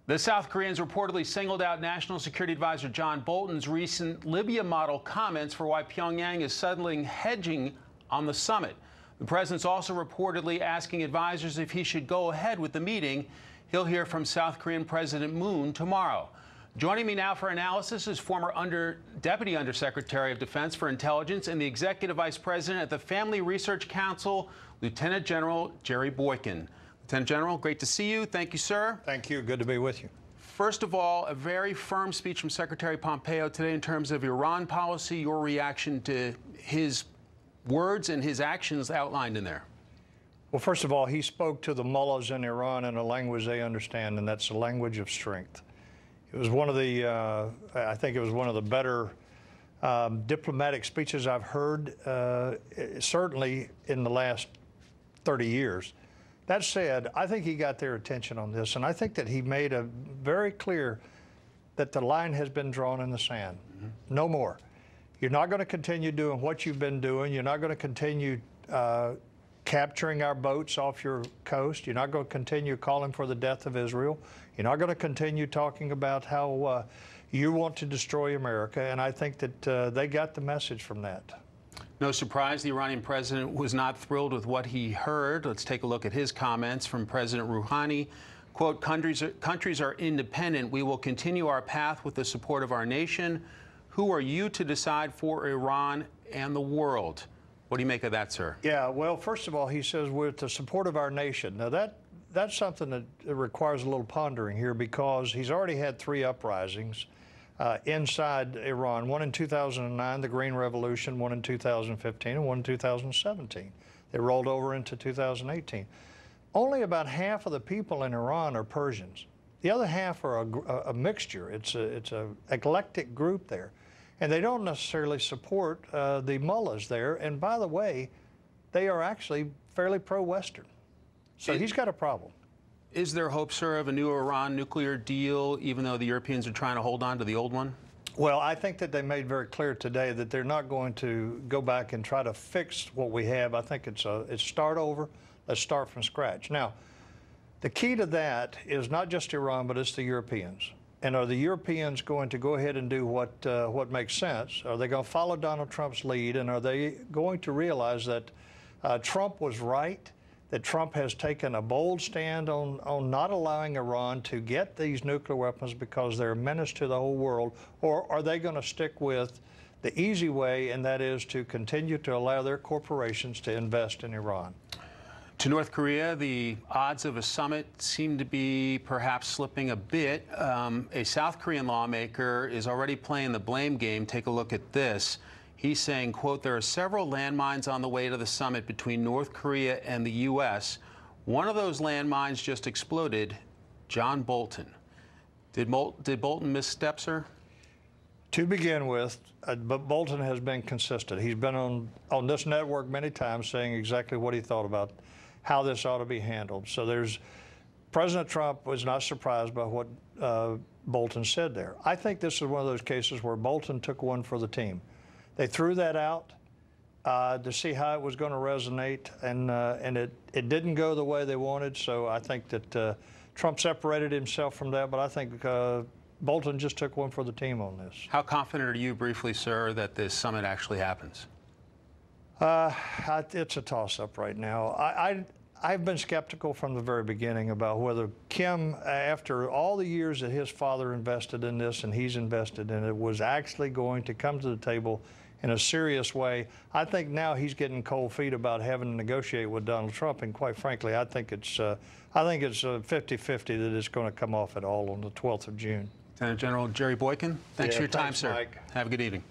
The South Koreans reportedly singled out National Security Advisor John Bolton's recent Libya model comments for why Pyongyang is suddenly hedging on the summit. The president's also reportedly asking advisors if he should go ahead with the meeting. He'll hear from South Korean President Moon tomorrow. Joining me now for analysis is former Deputy Undersecretary of Defense for Intelligence and the Executive Vice President at the Family Research Council, Lieutenant General Jerry Boykin. Lieutenant General, great to see you. Thank you, sir. Thank you. Good to be with you. First of all, a very firm speech from Secretary Pompeo today in terms of Iran policy, your reaction to his words and his actions outlined in there. Well, first of all, he spoke to the mullahs in Iran in a language they understand, and that's the language of strength. It was one of the, I think it was one of the better diplomatic speeches I've heard, certainly in the last 30 years. That said, I think he got their attention on this, and I think that he made it very clear that the line has been drawn in the sand. No more. You're not going to continue doing what you've been doing. You're not going to continue capturing our boats off your coast. You're not going to continue calling for the death of Israel. You're not going to continue talking about how you want to destroy America, and I think that they got the message from that. No surprise, the Iranian president was not thrilled with what he heard. Let's take a look at his comments from President Rouhani. Quote, countries are independent. We will continue our path with the support of our nation. Who are you to decide for Iran and the world? What do you make of that, sir? Yeah, well, first of all, he says with the support of our nation. Now, that's something that requires a little pondering here, because he's already had 3 uprisings inside Iran, one in 2009, the Green Revolution, one in 2015, and one in 2017. They rolled over into 2018. Only about half of the people in Iran are Persians. The other half are a mixture. It's an eclectic group there. And they don't necessarily support the mullahs there. And by the way, they are actually fairly pro-Western. So he's got a problem. Is there hope, sir, of a new Iran nuclear deal, even though the Europeans are trying to hold on to the old one? Well, I think that they made very clear today that they're not going to go back and try to fix what we have. I think it's start over. Let's start from scratch. Now, the key to that is not just Iran, but it's the Europeans. And are the Europeans going to go ahead and do what makes sense? Are they going to follow Donald Trump's lead? And are they going to realize that Trump was right, that Trump has taken a bold stand on not allowing Iran to get these nuclear weapons because they're a menace to the whole world? Or are they going to stick with the easy way, and that is to continue to allow their corporations to invest in Iran? To North Korea, the odds of a summit seem to be perhaps slipping a bit. A South Korean lawmaker is already playing the blame game. Take a look at this. He's saying, quote, there are several landmines on the way to the summit between North Korea and the U.S. One of those landmines just exploded. John Bolton. Did Bolton misstep, sir? To begin with, but Bolton has been consistent. He's been on this network many times saying exactly what he thought about how this ought to be handled. So President Trump was not surprised by what Bolton said there. I think this is one of those cases where Bolton took one for the team. They threw that out to see how it was going to resonate, and it didn't go the way they wanted. So I think that Trump separated himself from that, but I think Bolton just took one for the team on this. How confident are you, briefly, sir, that this summit actually happens? It's a toss-up right now. I've been skeptical from the very beginning about whether Kim, after all the years that his father invested in this and he's invested in it, was actually going to come to the table in a serious way. I think now he's getting cold feet about having to negotiate with Donald Trump, and quite frankly, I think it's 50-50 that it's going to come off at all on the 12th of June. Lieutenant General Jerry Boykin, thanks for your time, thanks, sir. Mike. Have a good evening.